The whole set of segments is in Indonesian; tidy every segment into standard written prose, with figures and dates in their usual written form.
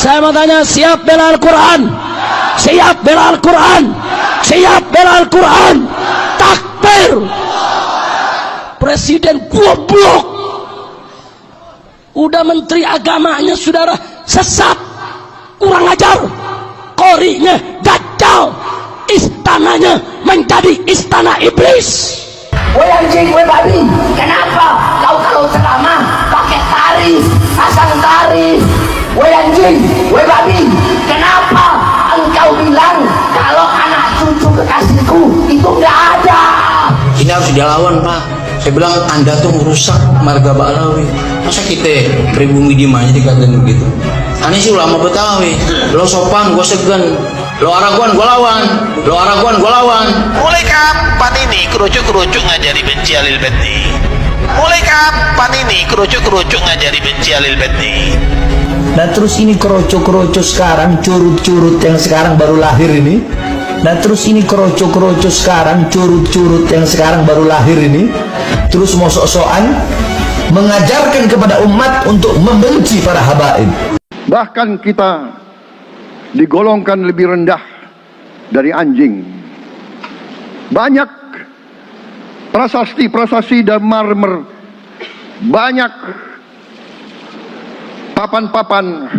Saya mau tanya, siap bela Al-Quran? Siap bela Al-Quran? Siap bela Al-Quran? Takbir! Presiden goblok, udah menteri agamanya saudara sesat, kurang ajar, korinya dajjal, istananya menjadi istana iblis. Woi anjing, woi babi, kenapa kau kalau ceramah pakai tarif, pasang tarif? Woi anjing, woi babi, kenapa engkau bilang kalau anak cucu kekasihku itu nggak ada? Ini harus dilawan, Pak. Saya bilang Anda tuh merusak marga Ba'alawi. Masa kita pribumi dimanya dikatain begitu? Aneh sih ulama Betawi. Lo sopan, gua segan. Lo Araguan, gua lawan. Lo Araguan, gua lawan. Mulai kapan ini kerucuk-kerucuk ngajari benci Alil Beti? Mulai kapan ini kerucuk-kerucuk ngajari benci Alil Beti? Nah terus ini keroco-keroco sekarang, curut-curut yang sekarang baru lahir ini. Nah terus ini keroco-keroco sekarang, curut-curut yang sekarang baru lahir ini, terus mau sok-sokan mengajarkan kepada umat untuk membenci para habaib. Bahkan kita digolongkan lebih rendah dari anjing. Banyak prasasti-prasasti dan marmer, banyak papan-papan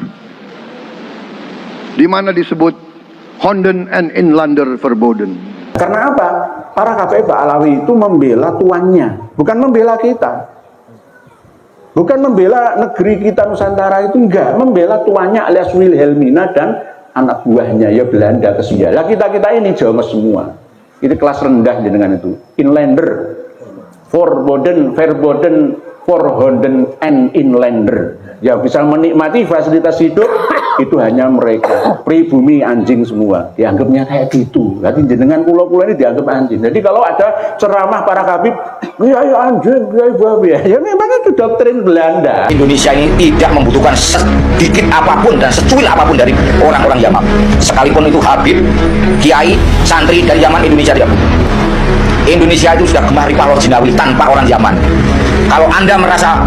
di mana disebut Honden and Inlander Verboden. Karena apa? Para KPI Ba'alawi itu membela tuannya, bukan membela kita. Bukan membela negeri kita Nusantara itu, enggak. Membela tuannya alias Wilhelmina dan anak buahnya, ya Belanda ke-9. Lah kita ini Jawa semua. Itu kelas rendah dengan itu. Inlander, Verboden, Verhonden and Inlander. Yang bisa menikmati fasilitas hidup itu hanya mereka, pribumi anjing semua, dianggapnya kayak gitu. Jadi jenengan pulau-pulau ini dianggap anjing. Jadi kalau ada ceramah para kabib, ya anjing, ya memang itu doktrin Belanda. Indonesia ini tidak membutuhkan sedikit apapun dan secuil apapun dari orang-orang Yaman. Sekalipun itu Habib, Kiai, santri dari Yaman, Indonesia tidak butuh. Indonesia itu sudah gemar ripah Jinawi tanpa orang Yaman. Kalau Anda merasa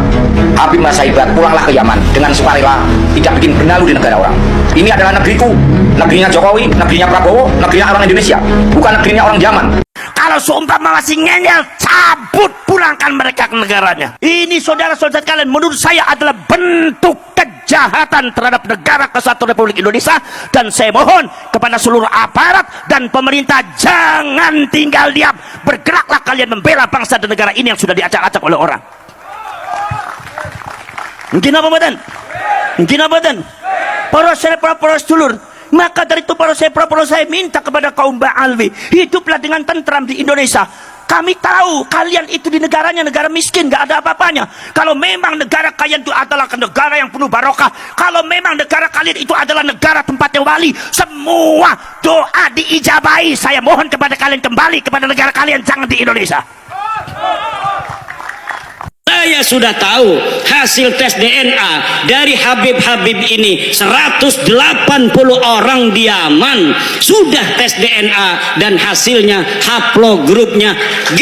Habib merasa hebat, pulanglah ke Yaman dengan sukarela, tidak bikin benalu di negara orang. Ini adalah negeriku, negerinya Jokowi, negerinya Prabowo, negerinya orang Indonesia, bukan negerinya orang Yaman. Kalau seumpama masih ngeyel, cabut, pulangkan mereka ke negaranya. Ini saudara-saudara kalian, menurut saya adalah bentuk kejahatan terhadap negara Kesatuan Republik Indonesia. Dan saya mohon kepada seluruh aparat dan pemerintah, jangan tinggal diam, bergeraklah kalian membela bangsa dan negara ini yang sudah diacak-acak oleh orang. Mungkin apa badan? Mungkin apa badan? Para sedulur, maka dari itu para saya minta kepada kaum Ba'alawi, hiduplah dengan tentram di Indonesia. Kami tahu kalian itu di negaranya negara miskin, gak ada apa-apanya. Kalau memang negara kalian itu adalah negara yang penuh barokah, kalau memang negara kalian itu adalah negara tempatnya wali, semua doa diijabahi. Saya mohon kepada kalian kembali kepada negara kalian, jangan di Indonesia. Saya sudah tahu hasil tes DNA dari Habib-Habib ini, 180 orang di Yaman sudah tes DNA dan hasilnya haplogrupnya G.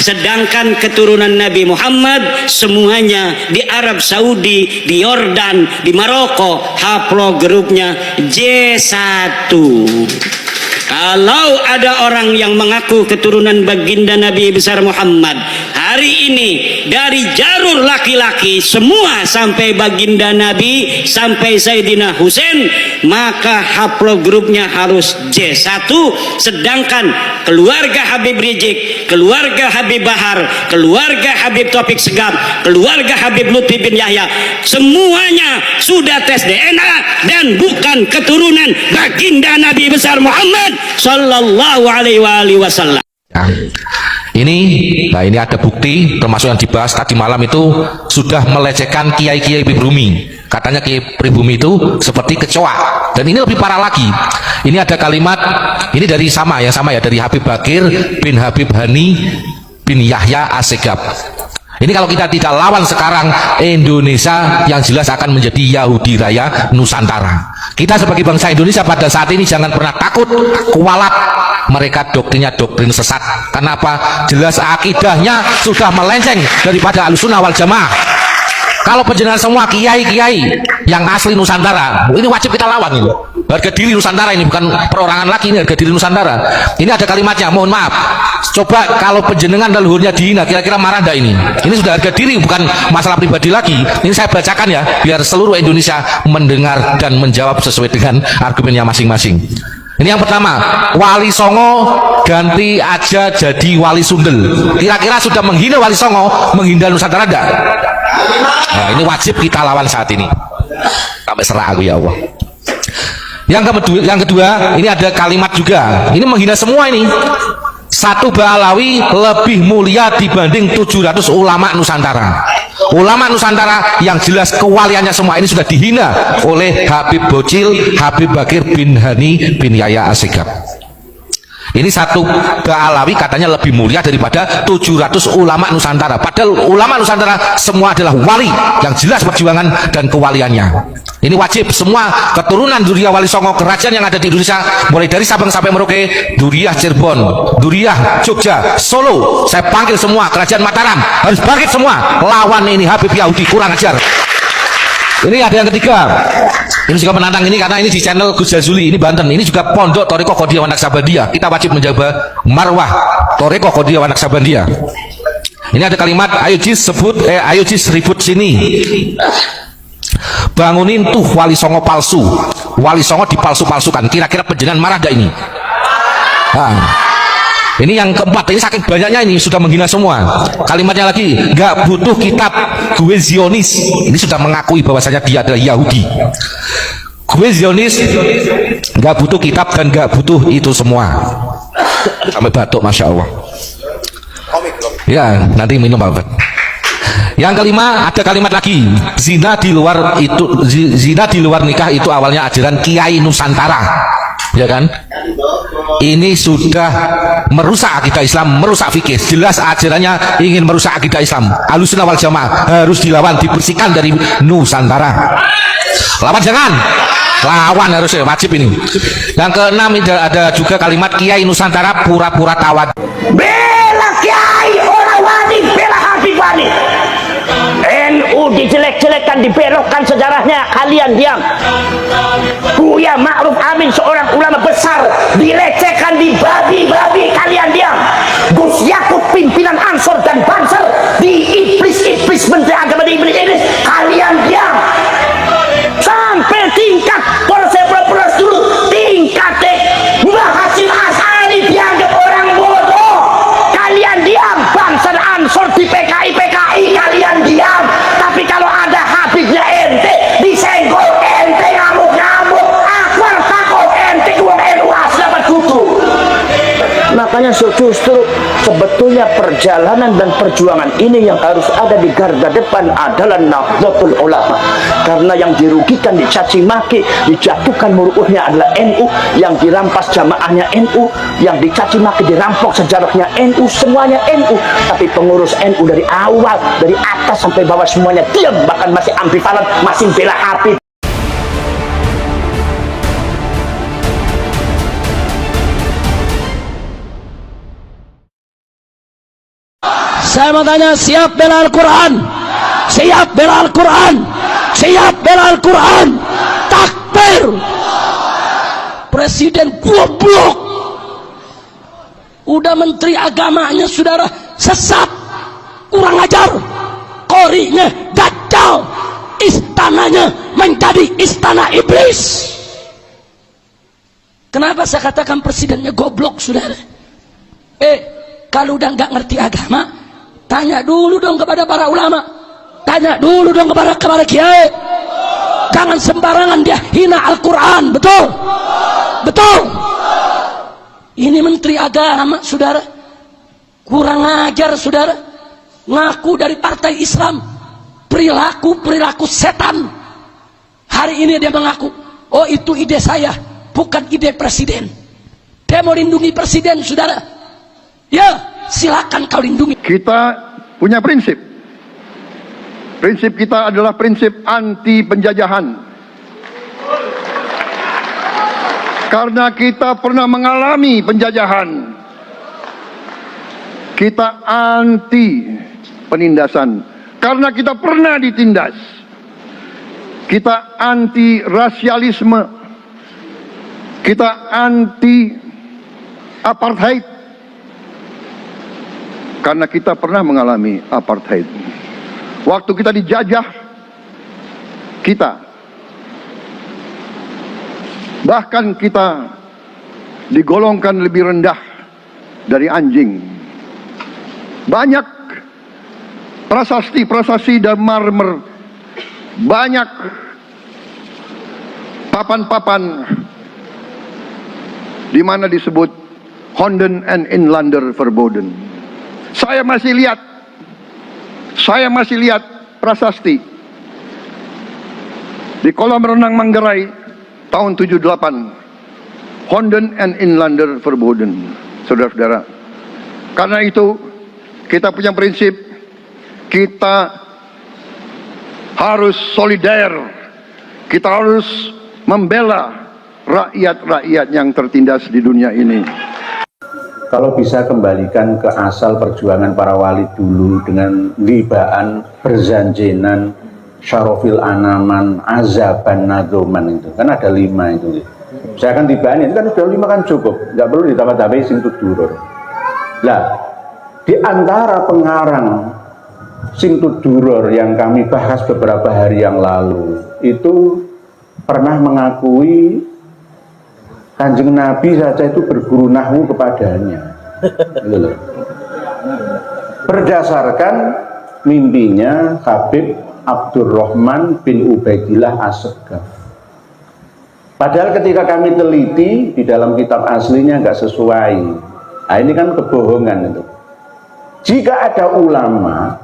Sedangkan keturunan Nabi Muhammad semuanya di Arab Saudi, di Yordan, di Maroko haplogrupnya J1. Kalau ada orang yang mengaku keturunan baginda Nabi besar Muhammad, hari ini dari jalur laki-laki semua sampai baginda Nabi sampai Sayyidina Husain, maka haplogrupnya harus J1. Sedangkan keluarga Habib Rizik, keluarga Habib Bahar, keluarga Habib Taufik Segaf, keluarga Habib Lutfi bin Yahya, semuanya sudah tes DNA dan bukan keturunan baginda Nabi besar Muhammad sallallahu alaihi wasallam. Ini ada bukti, termasuk yang dibahas tadi malam itu sudah melecehkan kiai-kiai pribumi. Katanya kiai pribumi itu seperti kecoa. Dan ini lebih parah lagi. Ini ada kalimat, ini dari sama ya dari Habib Bakir bin Habib Hani bin Yahya Assegaf. Ini kalau kita tidak lawan sekarang, Indonesia yang jelas akan menjadi Yahudi Raya Nusantara. Kita sebagai bangsa Indonesia pada saat ini jangan pernah takut, kualat. Mereka doktrinnya doktrin sesat. Kenapa? Jelas akidahnya sudah melenceng daripada Ahlussunnah wal Jamaah. kalau penjenengan semua kiai-kiai yang asli Nusantara, ini wajib kita lawan ini. Harga diri Nusantara ini bukan perorangan lagi, ini harga diri Nusantara. Ini ada kalimatnya, mohon maaf. Coba kalau penjenengan leluhurnya dihina, kira-kira marah enggak ini? Ini sudah harga diri, bukan masalah pribadi lagi. Ini saya bacakan ya, biar seluruh Indonesia mendengar dan menjawab sesuai dengan argumennya masing-masing. Ini yang pertama, Wali Songo ganti aja jadi Wali Sundel. Kira-kira sudah menghina Wali Songo, menghina Nusantara enggak? Nah, ini wajib kita lawan saat ini. Sampai serah aku ya Allah. Yang kedua, ini ada kalimat juga. Ini menghina semua ini. Satu Ba'alawi lebih mulia dibanding 700 ulama Nusantara. Ulama Nusantara yang jelas kewaliannya semua ini sudah dihina oleh Habib Bocil, Habib Bakir bin Hani bin Yahya Assegaf. Ini satu Ba'alawi katanya lebih mulia daripada 700 ulama Nusantara. Padahal ulama Nusantara semua adalah wali yang jelas perjuangan dan kewaliannya. Ini wajib semua keturunan Duriyah Wali Songo kerajaan yang ada di Indonesia, mulai dari Sabang sampai Merauke, Duriyah Cirebon, Duriyah Jogja, Solo, saya panggil semua, kerajaan Mataram harus bangkit semua lawan ini Habib Yahudi kurang ajar. Ini ada yang ketiga, ini juga penantang ini karena ini di channel Gus Jazuli, ini Banten, ini juga Pondok Thariqah Qadiriyah wa Naqsabandiyah. Kita wajib menjaga marwah Thariqah Qadiriyah wa Naqsabandiyah. Ini ada kalimat, ayo jis ribut sini, bangunin tuh Wali Songo palsu, Wali Songo dipalsu-palsukan. Kira-kira penjenengan marah gak ini? Ini yang keempat, ini saking banyaknya ini sudah menghina semua. Kalimatnya lagi, gak butuh kitab, gue Zionis. Ini sudah mengakui bahwasanya dia adalah Yahudi. Gue Zionis, gak butuh kitab dan gak butuh itu semua. Sampai batuk, masya Allah. Ya, nanti minum apa? Yang kelima ada kalimat lagi, zina di luar nikah itu awalnya ajaran Kiai Nusantara, ya kan? Ini sudah merusak akidah Islam, merusak fikih. Jelas ajarannya ingin merusak akidah Islam. Ahlussunnah wal Jamaah harus dilawan, dibersihkan dari Nusantara. Lawan jangan, lawan harusnya wajib ini. Yang keenam ada juga kalimat Kiai Nusantara pura-pura tawad. Bela Kiai orang wani, bela Habib Wani. NU dijelek-jelekkan, dibelokkan sejarahnya, kalian diam. Buya Ma'ruf Amin seorang ulama besar dilecehkan, dibabi-babi, kalian diam. Gus Yakub pimpinan Ansor dan Banser di iblis menteri agama di iblis, kalian diam. Sampai tingkat polres dulu, tingkat Mbah Hasyim As'ari dianggap orang bodoh, kalian diam. Banser Ansor di PKI kalian diam. Tapi kalau ada Habibnya ente disenggol, ente ngamuk-ngamuk, Akbar takut ente uang NU asli dapat kutu. Makanya justru sebetulnya perjalanan dan perjuangan ini yang harus ada di garda depan adalah Nahdlatul Ulama. Karena yang dirugikan, dicaci maki, dijatuhkan muruhnya adalah NU, yang dirampas jamaahnya NU, yang dicaci maki, dirampok sejarahnya NU, semuanya NU. Tapi pengurus NU dari awal, dari atas sampai bawah semuanya diam, bahkan masih ambivalen, masih bela Habib. Saya mau tanya, siap bela Al-Quran? Siap bela Al-Quran? Siap bela Al-Quran? Takbir! Presiden goblok, udah menteri agamanya saudara sesat, kurang ajar, korinya dajjal, istananya menjadi istana iblis. Kenapa saya katakan presidennya goblok saudara? Kalau udah nggak ngerti agama, tanya dulu dong kepada para ulama, tanya dulu dong kepada kiai. Jangan sembarangan dia hina Al-Quran. Betul? Betul? Ini menteri agama saudara, kurang ajar saudara, ngaku dari partai Islam, perilaku setan. Hari ini dia mengaku, oh itu ide saya, bukan ide presiden. Dia mau lindungi presiden saudara. Ya, silakan kau lindungi. Kita punya prinsip. Prinsip kita adalah prinsip anti penjajahan. Karena kita pernah mengalami penjajahan. Kita anti penindasan. Karena kita pernah ditindas. Kita anti rasialisme. Kita anti apartheid. Karena kita pernah mengalami apartheid. Waktu kita dijajah, bahkan kita digolongkan lebih rendah dari anjing. Banyak prasasti dan marmer, banyak papan-papan di mana disebut Honden and Inlander Verboden. Saya masih lihat prasasti di kolam renang Manggarai tahun 78, Honden and Inlander Verboden, saudara-saudara. Karena itu kita punya prinsip, kita harus solider, kita harus membela rakyat-rakyat yang tertindas di dunia ini. Kalau bisa kembalikan ke asal perjuangan para wali dulu dengan libaan, berzanjenan, syarofil anaman, azaban nadoman, itu kan ada 5 itu. Saya akan tibaan itu kan sudah 5 kan cukup, nggak perlu ditambah-tambahin sing tudurur. Lah, di antara pengarang sing tudurur yang kami bahas beberapa hari yang lalu itu pernah mengakui Kanjeng Nabi saja itu berguru nahwu kepadanya. Berdasarkan mimpinya Habib Abdurrahman bin Ubaidillah As-Segaf. Padahal ketika kami teliti di dalam kitab aslinya nggak sesuai. Nah, ini kan kebohongan itu. Jika ada ulama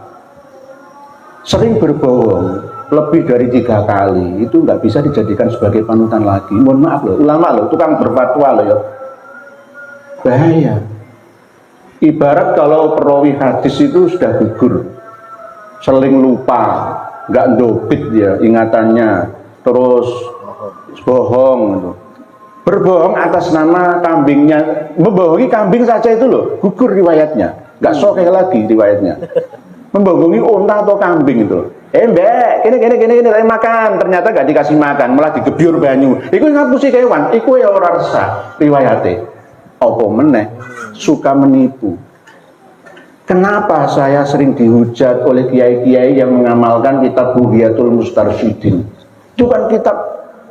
sering berbohong lebih dari 3 kali, itu nggak bisa dijadikan sebagai panutan lagi. Mohon maaf loh, ulama loh, tukang berfatwa loh ya. Bahaya. Ibarat kalau perawi hadis itu sudah gugur, seling lupa, nggak ndobit ya ingatannya, terus bohong gitu. Berbohong atas nama kambingnya, membohongi kambing saja itu loh, gugur riwayatnya, nggak sokeh lagi riwayatnya. Membohongi unta atau kambing itu, mbak, gini, makan, ternyata gak dikasih makan, malah digebyur banyu. Iku ngapusi kewan, iku ya ora resah riwayate. Apa meneh suka menipu. Kenapa saya sering dihujat oleh kiai-kiai yang mengamalkan kitab Bughyatul Mustarsyidin? Itu kan kitab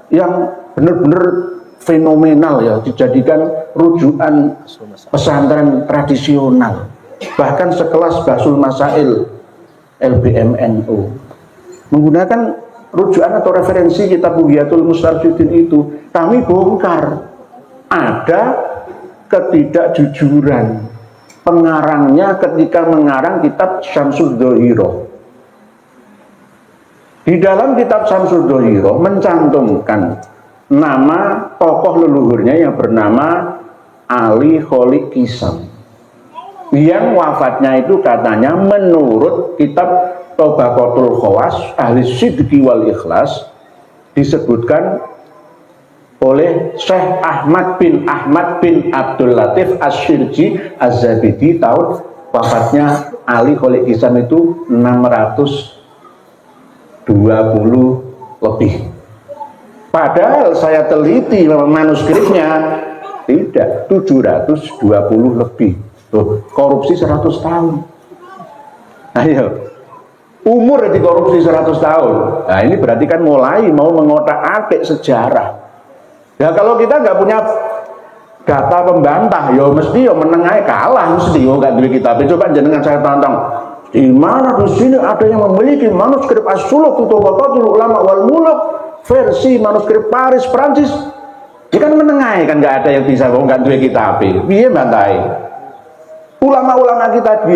yang benar-benar fenomenal ya, dijadikan rujukan pesantren tradisional. Bahkan sekelas Basul Masail LBMNU menggunakan rujukan atau referensi kitab Bughyatul Mustarsyidin itu. Kami bongkar ada ketidakjujuran pengarangnya ketika mengarang kitab Syamsud Dhohiro. Di dalam kitab Syamsud Dhohiro mencantumkan nama tokoh leluhurnya yang bernama Ali Kholik Kisam, yang wafatnya itu katanya menurut kitab Tobaqatul Khawas Ahli Sidqi wal Ikhlas disebutkan oleh Syekh Ahmad bin Abdul Latif Asy-Syirji Az-Zabidi, tahun wafatnya Ali Kholik Kisam itu 620 lebih. Padahal saya teliti manuskripnya tidak, 720 lebih. Tuh, korupsi 100 tahun. Ayo, umur dikorupsi 100 tahun. Nah ini berarti kan mulai mau mengotak-atik sejarah. Ya kalau kita nggak punya data pembantah, yo mesti yo menengai kalah mesti yo nggak duwe kitab. Coba jenengan saya tantang. Di mana di sini ada yang memiliki manuskrip As-Suluk Tabaqatul Ulama wal Muluk versi manuskrip Paris Prancis? Dia kan menengai, kan nggak ada yang bisa, nggak duwe kitab. Piye bantai? Ulama-ulama kita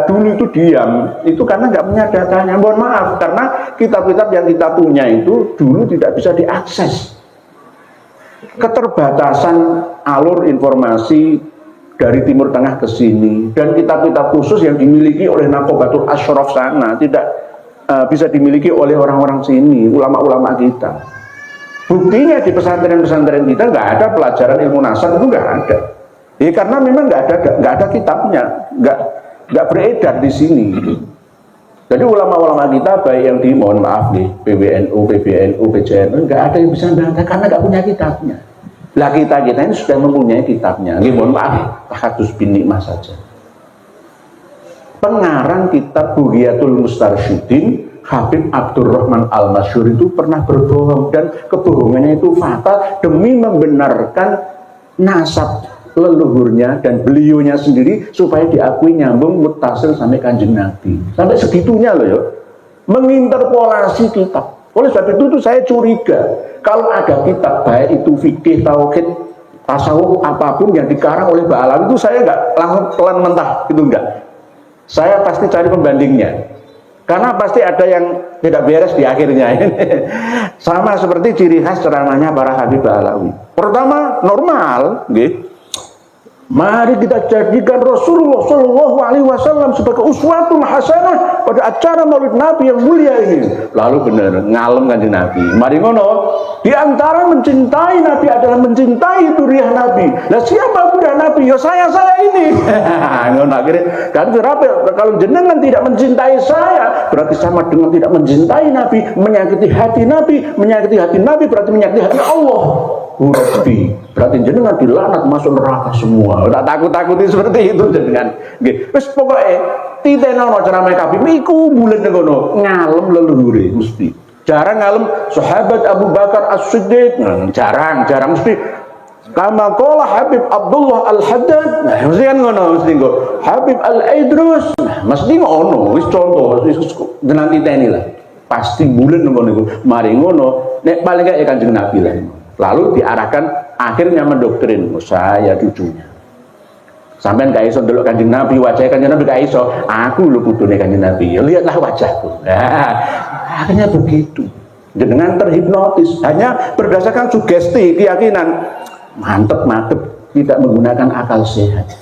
dulu itu diam, itu karena nggak punya datanya. Mohon maaf, karena kitab-kitab yang kita punya itu dulu tidak bisa diakses. Keterbatasan alur informasi dari Timur Tengah ke sini, dan kitab-kitab khusus yang dimiliki oleh Naqobatul Asyraf sana tidak bisa dimiliki oleh orang-orang sini, ulama-ulama kita. Buktinya di pesantren-pesantren kita nggak ada pelajaran ilmu nasab, itu nggak ada. Ya karena memang nggak ada kitabnya, nggak beredar di sini. Jadi ulama-ulama kita baik yang di, mohon maaf nih, PBNU, PBNU, PJNU, nggak ada yang bisa membantah karena nggak punya kitabnya. Lah kita ini sudah mempunyai kitabnya. Nggih, mohon maaf, Tahadus bin Nikmah saja. Pengarang kitab Bughiyatul Mustarsyidin, Habib Abdurrahman Al-Masyhur itu pernah berbohong, dan kebohongannya itu fatal demi membenarkan nasab leluhurnya dan beliaunya sendiri supaya diakui nyambung muttasil sampai Kanjeng Nabi. Sampai segitunya loh ya, menginterpolasi kitab. Oleh sebab itu saya curiga kalau ada kitab baik itu fikih, tauhid, tasawuf apapun yang dikarang oleh Mbak Alawi itu saya nggak langsung telan mentah, itu enggak. Saya pasti cari pembandingnya, karena pasti ada yang tidak beres di akhirnya. Sama seperti ciri khas ceramahnya para Habib Alawi. Pertama, normal, gitu. Mari kita jadikan Rasulullah Shallallahu Alaihi Wasallam sebagai uswatun hasanah pada acara Maulid Nabi yang mulia ini. Lalu benar ngalem Kanjeng Nabi. Mari ngono. Di antara mencintai Nabi adalah mencintai duriah Nabi. Nah siapa duriah Nabi? Ya saya ini. Ngono akhirnya kan kalau jenengan tidak mencintai saya berarti sama dengan tidak mencintai Nabi, menyakiti hati Nabi, menyakiti hati Nabi berarti menyakiti hati Allah. Rabbi, berarti jenengan dilaknat masuk neraka semua. Tak takut-takuti seperti itu jenengan. Nggih. Wis pokoke titenono ceramah kabeh iku bulet ngono, ngalem leluhure mesti. Jarang ngalem sahabat Abu Bakar As-Siddiq, jarang mesti. Kama qala Habib Abdullah Al-Haddad, nah mesti kan ngono, mesti nggo. Habib Al-Idrus, nah, mesti ngono, wis contoh wis jenengan titeni lah. Pasti bulet ngono niku. Mari ngono, nek paling gak ya Kanjeng Nabi lah. Lalu diarahkan akhirnya mendoktrin, saya cucunya. Sampean gak iso ndelok Kanjeng Nabi, wajah Kanjeng Nabi gak iso, aku lho putune Kanjeng Nabi. Ya lihatlah wajahku. Nah, akhirnya begitu. Dengan terhipnotis, hanya berdasarkan sugesti, keyakinan. Mantep, tidak menggunakan akal sehat.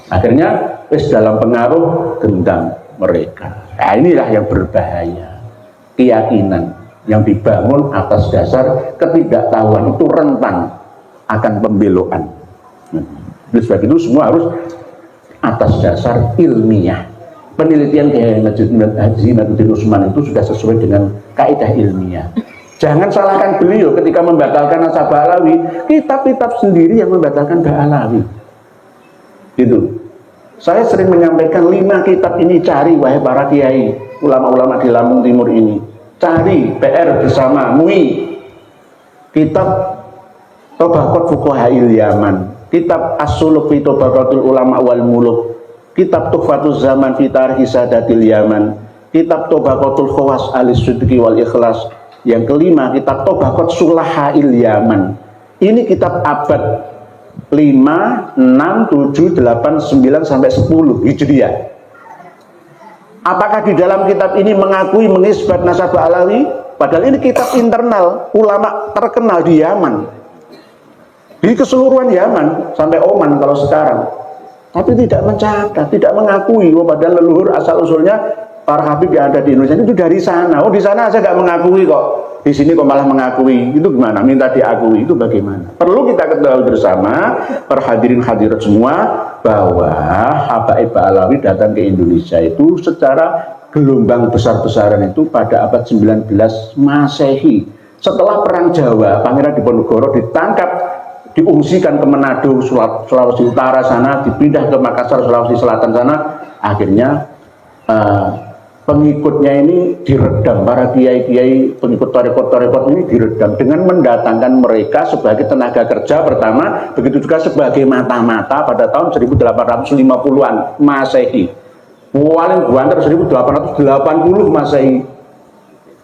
Akhirnya dalam pengaruh dendam mereka. Nah, inilah yang berbahaya. Keyakinan yang dibangun atas dasar ketidaktahuan itu rentan akan pembelokan. Oleh sebab itu semua harus atas dasar ilmiah. Penelitian Kiai Haji Naduddin Utsman itu sudah sesuai dengan kaidah ilmiah. Jangan salahkan beliau ketika membatalkan nasabah Alawi, kitab-kitab sendiri yang membatalkan Alawi. Gitu. Saya sering menyampaikan 5 kitab ini cari wahai para kiai, ulama-ulama di Lampung Timur ini. Cari PR bersama MUI, kitab Tabaqat Fuqaha'il Yaman, kitab As-Suluk fi Tabaqatul Ulama wal Muluk, kitab Tuhfatuz Zaman fi Tarikh Sadatil Yaman, kitab Tabaqatul Khawas Al-Sidqi wal Ikhlas. Yang kelima, kitab Tabaqat Sulaha'il Yaman. Ini kitab abad 5, 6, 7, 8, 9 sampai 10 Hijriah. Apakah di dalam kitab ini mengakui mengisbat nasabah Alawi? Padahal ini kitab internal ulama terkenal di Yaman, di keseluruhan Yaman sampai Oman kalau sekarang. Tapi tidak mencatat, tidak mengakui. Padahal leluhur asal usulnya para habib yang ada di Indonesia itu dari sana. Oh di sana saya nggak mengakui kok. Di sini kok malah mengakui. Itu gimana? Minta diakui itu bagaimana? Perlu kita ketahui bersama, para hadirin hadirat semua, bahwa Habaib Alawi datang ke Indonesia itu secara gelombang besar-besaran itu pada abad 19 Masehi. Setelah Perang Jawa, Pangeran Diponegoro ditangkap, diungsikan ke Manado, Sulawesi Utara sana, dipindah ke Makassar, Sulawesi Selatan sana. Akhirnya pengikutnya ini diredam, para kiai-kiai pengikut tarekat-tarekat ini diredam dengan mendatangkan mereka sebagai tenaga kerja pertama, begitu juga sebagai mata-mata pada tahun 1850-an Masehi. Paling banter 1880 Masehi.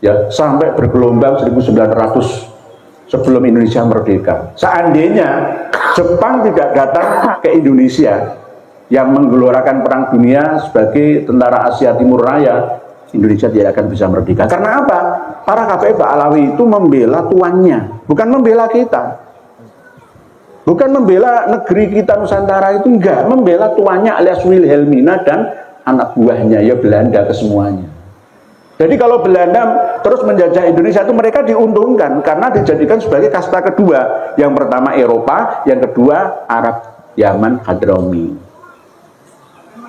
Ya, sampai bergelombang 1900 sebelum Indonesia merdeka. Seandainya Jepang tidak datang ke Indonesia yang menggelorakan perang dunia sebagai tentara Asia Timur Raya, Indonesia tidak akan bisa merdeka. Karena apa? Para Habaib Alawi itu membela tuannya, bukan membela kita. Bukan membela negeri kita Nusantara itu, enggak, membela tuannya alias Wilhelmina dan anak buahnya, ya Belanda kesemuanya. Jadi kalau Belanda terus menjajah Indonesia itu mereka diuntungkan karena dijadikan sebagai kasta kedua. Yang pertama Eropa, yang kedua Arab, Yaman, Hadrami,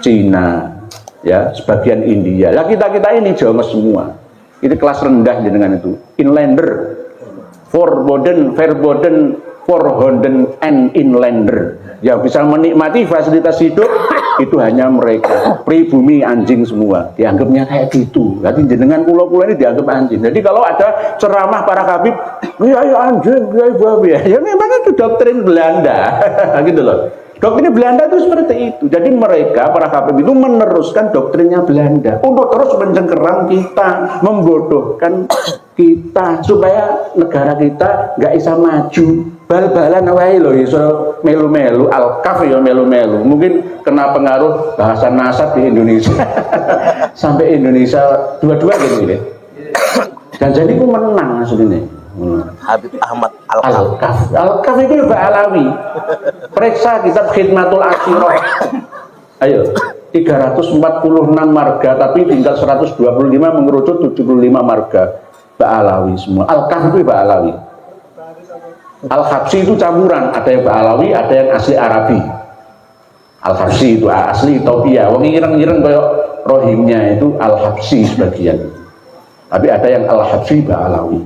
Cina, ya sebagian India. Lah kita ini Jawa semua. Itu kelas rendah jenengan itu. Inlander, verboden, and inlander. Yang bisa menikmati fasilitas hidup itu hanya mereka. Pribumi anjing semua. Dianggapnya kayak gitu. Jadi jenengan pulau-pulau ini dianggap anjing. Jadi kalau ada ceramah para habib, ya anjing, ya babi. Ya memang itu doktrin Belanda. Gitu loh. Doktrin Belanda itu seperti itu. Jadi mereka, para habib itu meneruskan doktrinnya Belanda untuk terus mencengkeram kita, membodohkan kita, supaya negara kita nggak bisa maju. Bal-balan wae lho iso melu-melu, al-kaf ya melu-melu. Mungkin kena pengaruh bahasa nasab di Indonesia. Sampai Indonesia dua-dua gitu. Dan jadi aku menang aslinya. Habib Ahmad Al-Kaf. Al-Kaf itu Mbak Alawi. Periksa kitab Khidmatul Asyirah. Ayo, 346 marga tapi tinggal 125 mengerucut 75 marga Mbak Alawi semua. Al-Kaf itu Mbak Alawi. Al-Habsi itu campuran, ada yang Mbak Alawi, ada yang asli Arabi. Al-Habsi itu asli Ethiopia. Wong ireng-ireng kayak rohimnya itu Al-Habsi sebagian. Tapi ada yang Al-Habsi Mbak Alawi.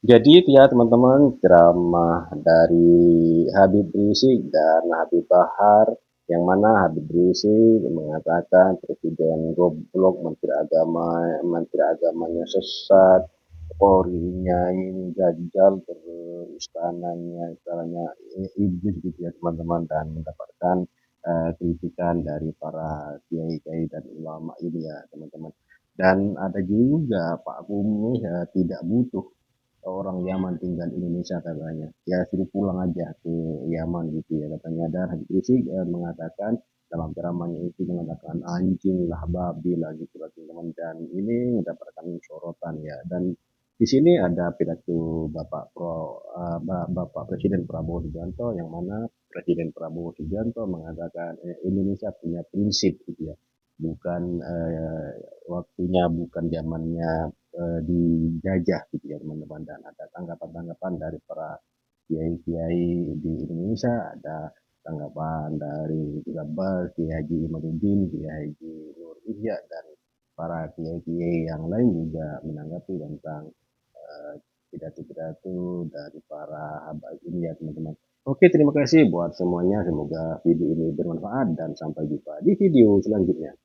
Jadi itu ya teman-teman, ceramah dari Habib Rizik dan Habib Bahar, yang mana Habib Rizik mengatakan presiden goblok, menteri agamanya sesat, Polrinya ini gagal, terus istananya iblis gitu ya teman-teman, dan mendapatkan kritikan dari para kiai-kiai dan ulama ini ya teman-teman. Dan ada juga Pak Bumi tidak butuh orang Yaman tinggal di Indonesia katanya, ya suruh pulang aja ke Yaman gitu ya katanya. Dan Habib Rizik mengatakan dalam ceramahnya itu mengatakan anjing lah, babi lah gitu teman-teman, dan ini mendapatkan sorotan ya. Dan di sini ada pidato Bapak Presiden Prabowo Subianto, yang mana Presiden Prabowo Subianto mengatakan Indonesia punya prinsip gitu ya, bukan waktunya, bukan zamannya dijajah gitu ya teman-teman. Dan ada tanggapan-tanggapan dari para kiai-kiai di Indonesia, ada tanggapan dari Abbas, Kiai Haji Imaduddin, Kiai Haji Nur Ihya, dan para kiai-kiai yang lain juga menanggapi tentang pidato-pidato dari para habaib ini ya teman-teman. Oke, terima kasih buat semuanya, semoga video ini bermanfaat dan sampai jumpa di video selanjutnya.